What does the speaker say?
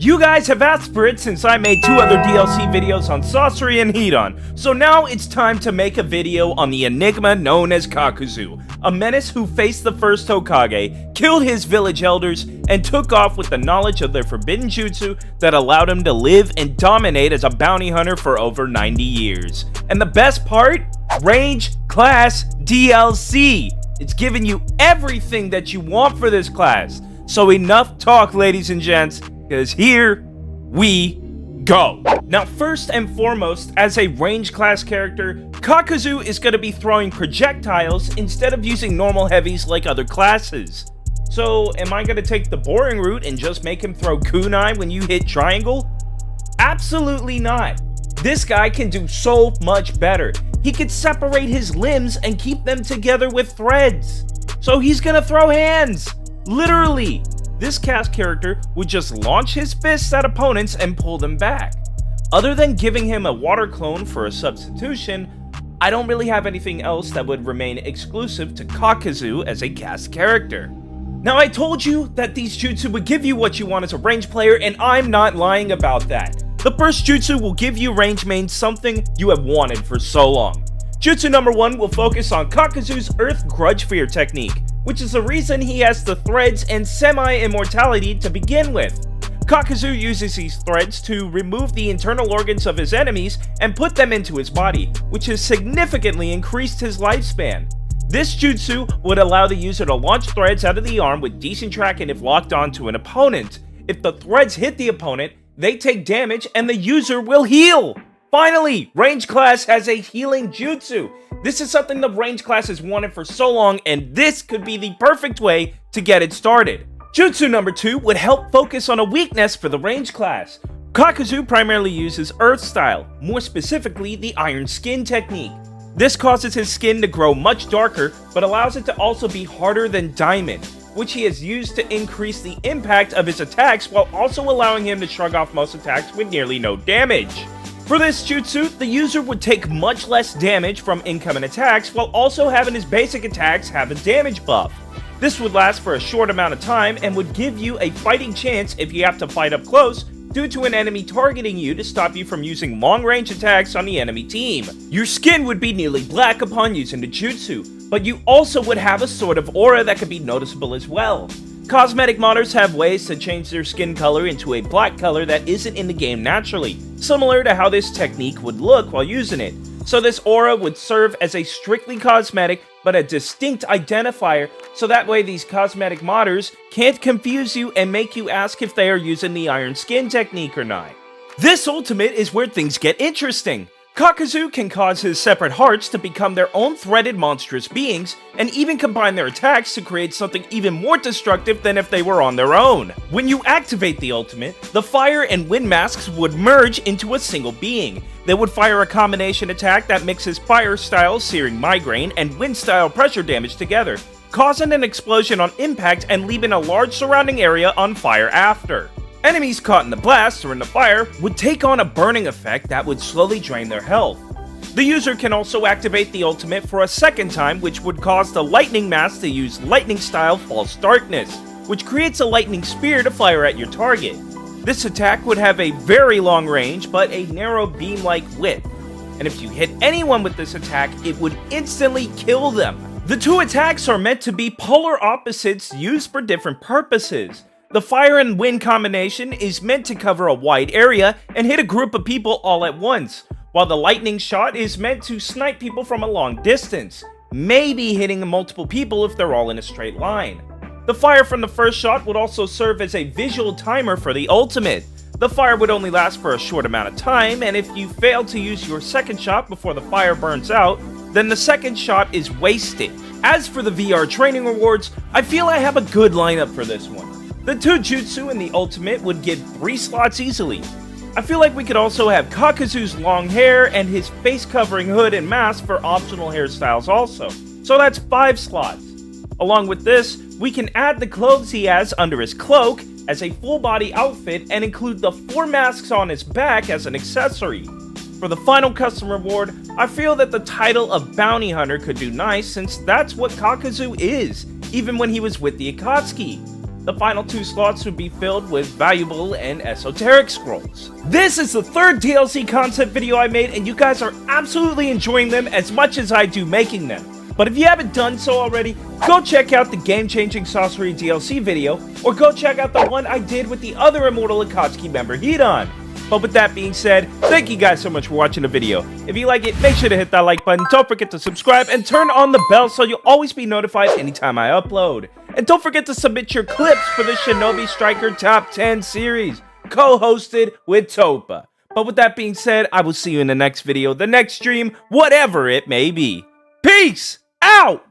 You guys have asked for it since I made 2 other DLC videos on Sorcery and Hedon, so now it's time to make a video on the enigma known as Kakuzu, a menace who faced the first Hokage, killed his village elders, and took off with the knowledge of their forbidden jutsu that allowed him to live and dominate as a bounty hunter for over 90 years. And the best part? Range Class DLC! It's giving you everything that you want for this class. So enough talk, ladies and gents, because here we go. Now, first and foremost, as a range class character, Kakuzu is going to be throwing projectiles instead of using normal heavies like other classes. So, am I going to take the boring route and just make him throw kunai when you hit triangle? Absolutely not. This guy can do so much better. He can separate his limbs and keep them together with threads. So he's going to throw hands. Literally. This cast character would just launch his fists at opponents and pull them back. Other than giving him a water clone for a substitution, I don't really have anything else that would remain exclusive to Kakuzu as a cast character. Now, I told you that these jutsu would give you what you want as a range player, and I'm not lying about that. The first jutsu will give you range main something you have wanted for so long. Jutsu number 1 will focus on Kakuzu's Earth Grudge Fear technique, which is the reason he has the threads and semi-immortality to begin with. Kakuzu uses these threads to remove the internal organs of his enemies and put them into his body, which has significantly increased his lifespan. This jutsu would allow the user to launch threads out of the arm with decent tracking if locked onto an opponent. If the threads hit the opponent, they take damage and the user will heal! Finally, range class has a healing jutsu. This is something the range class has wanted for so long, and this could be the perfect way to get it started. Jutsu number 2 would help focus on a weakness for the range class. Kakuzu primarily uses Earth style, more specifically the Iron Skin technique. This causes his skin to grow much darker, but allows it to also be harder than diamond, which he has used to increase the impact of his attacks while also allowing him to shrug off most attacks with nearly no damage. For this jutsu, the user would take much less damage from incoming attacks while also having his basic attacks have a damage buff. This would last for a short amount of time and would give you a fighting chance if you have to fight up close due to an enemy targeting you to stop you from using long-range attacks on the enemy team. Your skin would be nearly black upon using the jutsu, but you also would have a sort of aura that could be noticeable as well. Cosmetic modders have ways to change their skin color into a black color that isn't in the game naturally, similar to how this technique would look while using it. So this aura would serve as a strictly cosmetic but a distinct identifier, so that way these cosmetic modders can't confuse you and make you ask if they are using the Iron Skin technique or not. This ultimate is where things get interesting. Kakuzu can cause his separate hearts to become their own threaded monstrous beings, and even combine their attacks to create something even more destructive than if they were on their own. When you activate the ultimate, the fire and wind masks would merge into a single being. They would fire a combination attack that mixes fire style searing migraine and wind style pressure damage together, causing an explosion on impact and leaving a large surrounding area on fire after. Enemies caught in the blast or in the fire would take on a burning effect that would slowly drain their health. The user can also activate the ultimate for a second time, which would cause the lightning mask to use lightning style false darkness, which creates a lightning spear to fire at your target. This attack would have a very long range but a narrow beam-like width, and if you hit anyone with this attack, it would instantly kill them. The 2 attacks are meant to be polar opposites used for different purposes. The fire and wind combination is meant to cover a wide area and hit a group of people all at once, while the lightning shot is meant to snipe people from a long distance, maybe hitting multiple people if they're all in a straight line. The fire from the first shot would also serve as a visual timer for the ultimate. The fire would only last for a short amount of time, and if you fail to use your second shot before the fire burns out, then the second shot is wasted. As for the VR training rewards, I feel I have a good lineup for this one. The 2 jutsu in the ultimate would give 3 slots easily. I feel like we could also have Kakuzu's long hair and his face covering hood and mask for optional hairstyles also. So that's 5 slots. Along with this, we can add the clothes he has under his cloak as a full body outfit and include the 4 masks on his back as an accessory. For the final custom reward, I feel that the title of Bounty Hunter could do nice since that's what Kakuzu is, even when he was with the Akatsuki. The final 2 slots would be filled with valuable and esoteric scrolls. This is the 3rd DLC concept video I made, and you guys are absolutely enjoying them as much as I do making them. But if you haven't done so already, go check out the game-changing sorcery DLC video, or go check out the one I did with the other immortal Akatsuki member, Hidan. But with that being said, thank you guys so much for watching the video. If you like it, make sure to hit that like button, don't forget to subscribe, and turn on the bell so you'll always be notified anytime I upload. And don't forget to submit your clips for the Shinobi Striker Top 10 series, co-hosted with Topa. But with that being said, I will see you in the next video, the next stream, whatever it may be. Peace out!